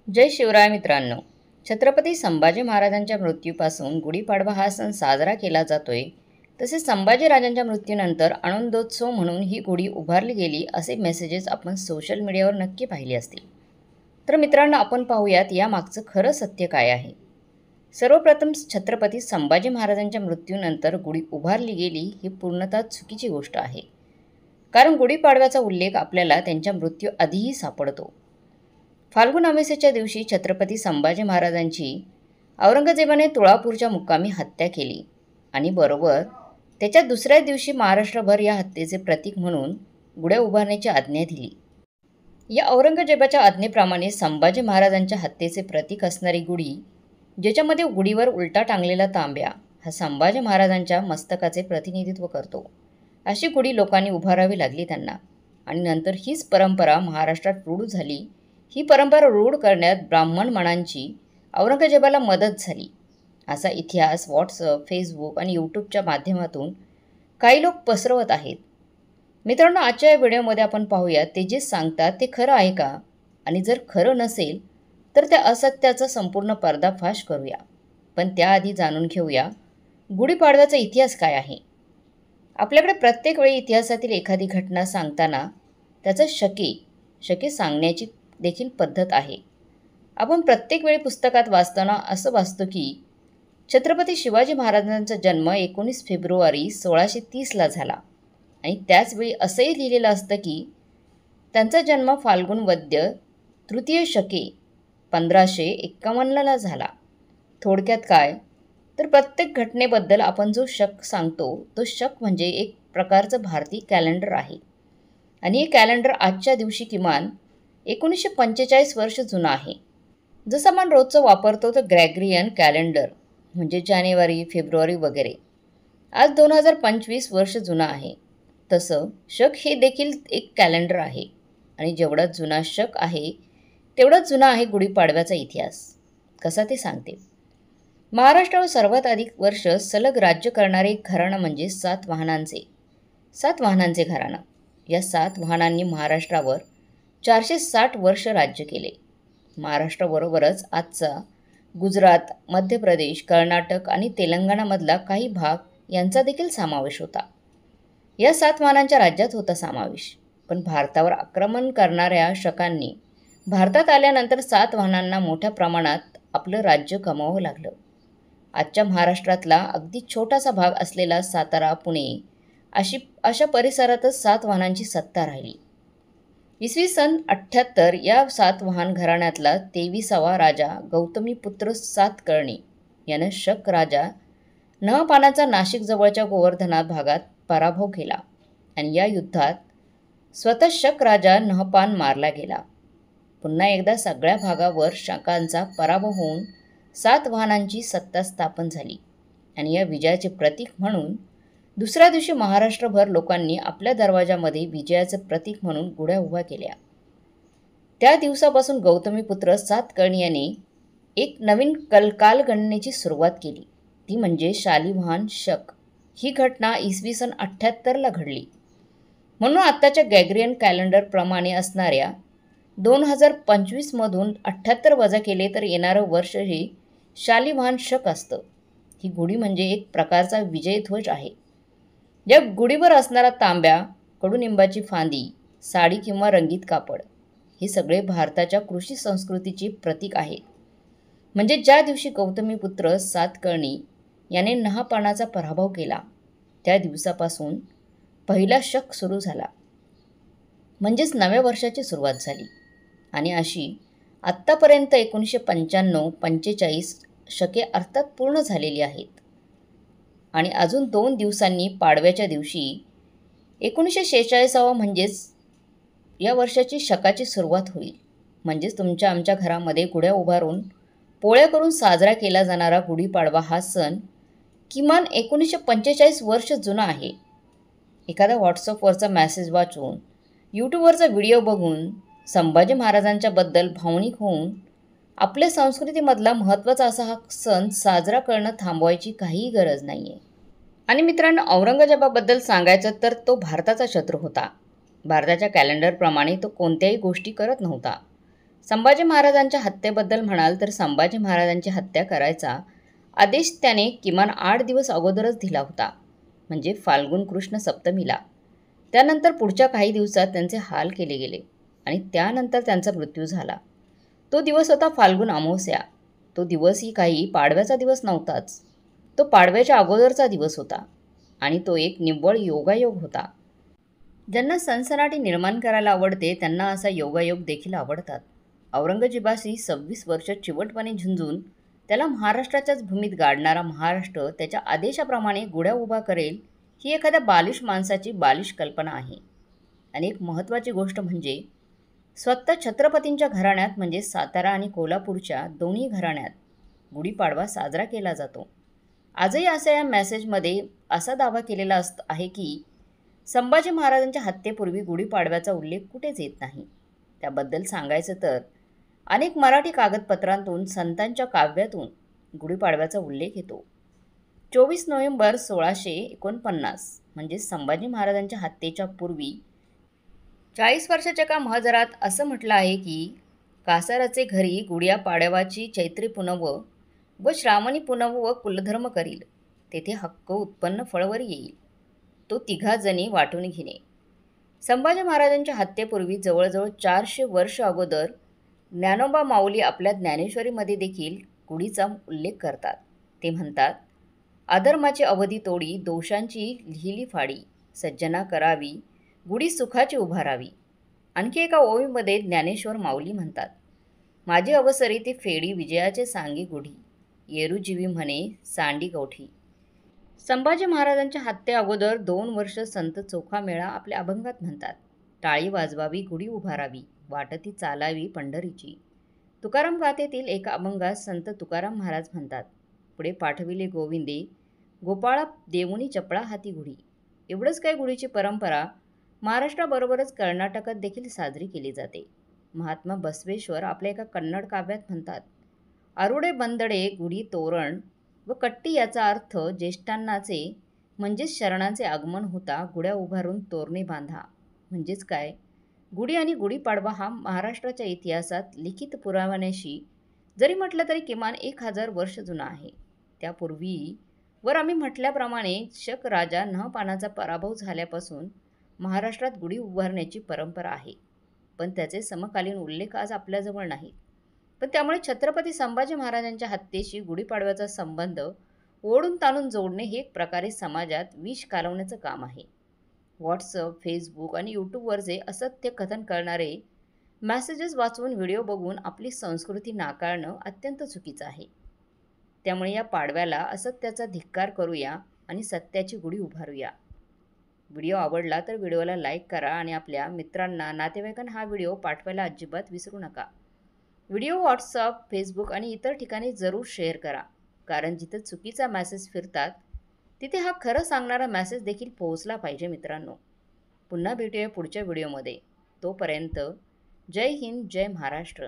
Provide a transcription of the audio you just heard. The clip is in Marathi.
जय शिवराय मित्रांनो. छत्रपती संभाजी महाराजांच्या मृत्यूपासून गुढीपाडवा हा सण साजरा केला जातोय. तसेच संभाजीराजांच्या मृत्यूनंतर आनंदोत्सव म्हणून ही गुढी उभारली गेली असे मेसेजेस आपण सोशल मीडियावर नक्की पाहिले असतील. तर मित्रांनो, आपण पाहूयात यामागचं खरं सत्य काय आहे. सर्वप्रथम छत्रपती संभाजी महाराजांच्या मृत्यूनंतर गुढी उभारली गेली ही पूर्णतः चुकीची गोष्ट आहे. कारण गुढीपाडव्याचा उल्लेख आपल्याला त्यांच्या मृत्यू आधीही सापडतो. फाल्गुन अमावास्येच्या दिवशी छत्रपती संभाजी महाराजांची औरंगजेबाने तुळापूरच्या मुक्कामी हत्या केली आणि बरोबर त्याच्या दुसऱ्या दिवशी महाराष्ट्रभर या हत्येचे प्रतीक म्हणून गुढ्या उभारण्याची आज्ञा दिली. या औरंगजेबाच्या आज्ञेप्रमाणे संभाजी महाराजांच्या हत्येचे प्रतीक असणारी गुढी, ज्याच्यामध्ये गुढीवर उलटा टांगलेला तांब्या हा संभाजी महाराजांच्या मस्तकाचे प्रतिनिधित्व करतो, अशी गुढी लोकांनी उभारावी लागली त्यांना. आणि नंतर हीच परंपरा महाराष्ट्रात रूढ झाली. ही परंपरा रूढ करण्यात ब्राह्मण मनांची औरंगजेबाला मदत झाली, असा इतिहास व्हॉट्सअप, फेसबुक आणि यूट्यूबच्या माध्यमातून काही लोक पसरवत आहेत. मित्रांनो, आजच्या या व्हिडिओमध्ये आपण पाहूया ते जे सांगतात ते खरं आहे का, आणि जर खरं नसेल तर त्या असत्याचा संपूर्ण पर्दाफाश करूया. पण त्याआधी जाणून घेऊया गुढीपाडव्याचा इतिहास काय आहे. आपल्याकडे प्रत्येक वेळी इतिहासातील एखादी घटना सांगताना त्याचा शके सांगण्याची देखील पद्धत आहे. आपण प्रत्येक वेळी पुस्तकात वाचताना असं वाचतो की छत्रपती शिवाजी महाराजांचा जन्म 19 फेब्रुवारी 1630ला झाला आणि त्याचवेळी असंही लिहिलेलं असतं की त्यांचा जन्म फाल्गुन वद्य तृतीय शके 1551ला झाला. थोडक्यात काय तर प्रत्येक घटनेबद्दल आपण जो शक सांगतो तो शक म्हणजे एक प्रकारचं भारतीय कॅलेंडर आहे. आणि हे कॅलेंडर आजच्या दिवशी किमान 1945 वर्ष जुना आहे. जसं आपण रोजचं वापरतो तर ग्रेगरियन कॅलेंडर म्हणजे जानेवारी, फेब्रुवारी वगैरे आज 2025 वर्ष जुना आहे. तसं शक हे देखील एक कॅलेंडर आहे आणि जेवढा जुना शक आहे तेवढाच जुना आहे गुढीपाडव्याचा इतिहास. कसा ते सांगते. महाराष्ट्रावर सर्वात अधिक वर्ष सलग राज्य करणारे घराणं म्हणजे सातवाहनांचे घराणं. या सातवाहनांनी महाराष्ट्रावर 460 वर्ष राज्य केले. महाराष्ट्राबरोबरच आजचा गुजरात, मध्य प्रदेश, कर्नाटक आणि तेलंगणामधला काही भाग यांचा देखील समावेश होता. या सातवाहनांच्या राज्यात होता समावेश. पण भारतावर आक्रमण करणाऱ्या शकांनी भारतात आल्यानंतर सातवाहनांना मोठ्या प्रमाणात आपलं राज्य गमावं लागलं. आजच्या महाराष्ट्रातला अगदी छोटासा भाग असलेला सातारा, पुणे अशा परिसरातच सातवाहनांची सत्ता राहिली. इसवी सन 78 या सातवाहन घराण्यातला 23वा राजा गौतमीपुत्र सातकर्णी यानं शक राजा नहपानाचा नाशिकजवळच्या गोवर्धना भागात पराभव केला आणि या युद्धात स्वतः शक राजा नहपान मारला गेला. पुन्हा एकदा सगळ्या भागावर शकांचा पराभव होऊन सातवाहनांची सत्ता स्थापन झाली आणि या विजयाचे प्रतीक म्हणून दुसऱ्या दिवशी महाराष्ट्रभर लोकांनी आपल्या दरवाजामध्ये विजयाचं प्रतीक म्हणून गुढ्या उभ्या केल्या. त्या दिवसापासून गौतमीपुत्र सातकर्णी यांनी एक नवीन कालगणनेची सुरुवात केली. ती म्हणजे शालिवाहन शक. ही घटना इसवी सन 78ला घडली. म्हणून आत्ताच्या ग्रेगरियन कॅलेंडरप्रमाणे असणाऱ्या 2025मधून 78 वजा केले तर येणारं वर्ष हे शालिवाहन शक असतं. ही गुढी म्हणजे एक प्रकारचा विजयध्वज आहे. या गुढीवर असणारा तांब्या, कडुनिंबाची फांदी, साडी किंवा रंगीत कापड हे सगळे भारताच्या कृषी संस्कृतीचे प्रतीक आहेत. म्हणजे ज्या दिवशी गौतमीपुत्र सातकर्णी याने नहापानाचा पराभव केला त्या दिवसापासून पहिला शक सुरू झाला. म्हणजेच नव्या वर्षाची सुरुवात झाली. आणि अशी आत्तापर्यंत 1995-45 शके अर्थात पूर्ण झालेली आहेत. आणि अजून 2 दिवसांनी पाडव्याच्या दिवशी 1946 म्हणजेच या वर्षाची शकाची सुरुवात होईल. म्हणजेच तुमच्या आमच्या घरामध्ये गुढ्या उभारून पोळ्या करून साजरा केला जाणारा गुढीपाडवा हा सण किमान 1945 वर्ष जुना आहे. एखादा व्हॉट्सअपवरचा मेसेज वाचून, यूट्यूबवरचा व्हिडिओ बघून संभाजी महाराजांच्याबद्दल भावनिक होऊन आपल्या संस्कृतीमधला महत्त्वाचा असा हा सण साजरा करणं थांबवायची काहीही गरज नाही आहे. आणि मित्रांनो, औरंगजेबाबद्दल सांगायचं तर तो भारताचा शत्रू होता. भारताच्या कॅलेंडरप्रमाणे तो कोणत्याही गोष्टी करत नव्हता. संभाजी महाराजांच्या हत्येबद्दल म्हणाल तर संभाजी महाराजांची हत्या करायचा आदेश त्याने किमान 8 दिवस अगोदरच दिला होता, म्हणजे फाल्गुन कृष्ण सप्तमीला. त्यानंतर पुढच्या काही दिवसात त्यांचे हाल केले गेले आणि त्यानंतर त्यांचा मृत्यू झाला. तो दिवस होता फाल्गुन अमावस्या. तो दिवसही काही पाडव्याचा दिवस नव्हताच. तो पाडव्याच्या अगोदरचा दिवस होता आणि तो एक निव्वळ योगायोग होता. ज्यांना सनसनाटी निर्माण करायला आवडते त्यांना असा योगायोग देखील आवडतात. औरंगजेबाशी 26 वर्ष चिवटपणे झुंजून त्याला महाराष्ट्राच्याच भूमीत गाडणारा महाराष्ट्र त्याच्या आदेशाप्रमाणे गुढ्या उभा करेल ही एखाद्या बालिश माणसाची बालिश कल्पना आहे. आणि एक महत्त्वाची गोष्ट म्हणजे स्वतः छत्रपतींच्या घराण्यात म्हणजे सातारा आणि कोल्हापूरच्या दोन्ही घराण्यात गुढीपाडवा साजरा केला जातो. आजही असा या मेसेजमध्ये असा दावा केलेला आहे की संभाजी महाराजांच्या हत्येपूर्वी गुढीपाडव्याचा उल्लेख कुठेच येत नाही. त्याबद्दल सांगायचं तर अनेक मराठी कागदपत्रांतून संतांच्या काव्यातून गुढीपाडव्याचा उल्लेख येतो. 24 नोव्हेंबर 1649 म्हणजे संभाजी महाराजांच्या हत्येच्या पूर्वी 40 वर्षाच्या एका महजरात असं म्हटलं आहे की कासाराचे घरी गुढिया पाडवाची चैत्री पुनव व श्रावणी पुनव व कुलधर्म करील, तेथे हक्क उत्पन्न फळवर येईल, तो तिघा जणी वाटून घेणे. संभाजी महाराजांच्या हत्येपूर्वी जवळजवळ 400 वर्ष अगोदर ज्ञानोबा माऊली आपल्या ज्ञानेश्वरीमध्ये देखील गुढीचा उल्लेख करतात. ते म्हणतात, अधर्माची अवधी तोडी दोषांची लिहिली फाडी, सज्जना करावी गुढी सुखाची उभारावी. आणखी एका ओवीमध्ये ज्ञानेश्वर माऊली म्हणतात, माझी अवसरी ती फेडी विजयाचे सांगी गुढी, येरुजीवी म्हणे सांडी गवठी. संभाजी महाराजांच्या हत्ये अगोदर 2 वर्ष संत चोखामेळा आपल्या अभंगात म्हणतात, टाळी वाजवावी गुढी उभारावी, वाटती चालावी पंढरीची. तुकाराम गाथेतील एका अभंगात संत तुकाराम महाराज म्हणतात, पुढे पाठविले गोविंदे गोपाळा देऊनी चपळा हाती गुढी. एवढंच काय गुढीची परंपरा महाराष्ट्राबरोबरच कर्नाटकात देखील साजरी केली जाते. महात्मा बसवेश्वर आपल्या एका कन्नड काव्यात म्हणतात, आरुडे बंदडे गुढी तोरण व कट्टी याचा अर्थ ज्येष्ठांनाचे म्हणजेच शरणांचे आगमन होता, गुढ्या उभारून तोरणे बांधा. म्हणजेच काय, गुढी आणि गुढीपाडवा हा महाराष्ट्राच्या इतिहासात लिखित पुराव्याशी जरी म्हटलं तरी किमान 1000 वर्ष जुना आहे. त्यापूर्वी वर आम्ही म्हटल्याप्रमाणे शक राजा नहपानाचा पराभव झाल्यापासून महाराष्ट्रात गुढी उभारण्याची परंपरा आहे, पण त्याचे समकालीन उल्लेख आज आपल्याजवळ नाहीत. पण त्यामुळे छत्रपती संभाजी महाराजांच्या हत्येशी गुढीपाडव्याचा संबंध ओढून ताणून जोडणे हे एक प्रकारे समाजात विष कालवण्याचं काम आहे. व्हॉट्सअप, फेसबुक आणि यूट्यूबवरचे असत्य कथन करणारे मेसेजेस वाचून व्हिडिओ बघून आपली संस्कृती नाकारणं अत्यंत चुकीचं आहे. त्यामुळे या पाडव्याला असत्याचा धिक्कार करूया आणि सत्याची गुढी उभारूया. व्हिडिओ आवडला तर व्हिडिओला लाईक करा आणि आपल्या मित्रांना, नातेवाईकांना हा व्हिडिओ पाठवायला अजिबात विसरू नका. व्हिडिओ व्हॉट्सअप, फेसबुक आणि इतर ठिकाणी जरूर शेअर करा, कारण जिथे चुकीचा मेसेज फिरतात तिथे हा खरं सांगणारा मेसेज देखील पोहोचला पाहिजे. मित्रांनो, पुन्हा भेटूया पुढच्या व्हिडिओमध्ये. तोपर्यंत जय हिंद, जय महाराष्ट्र.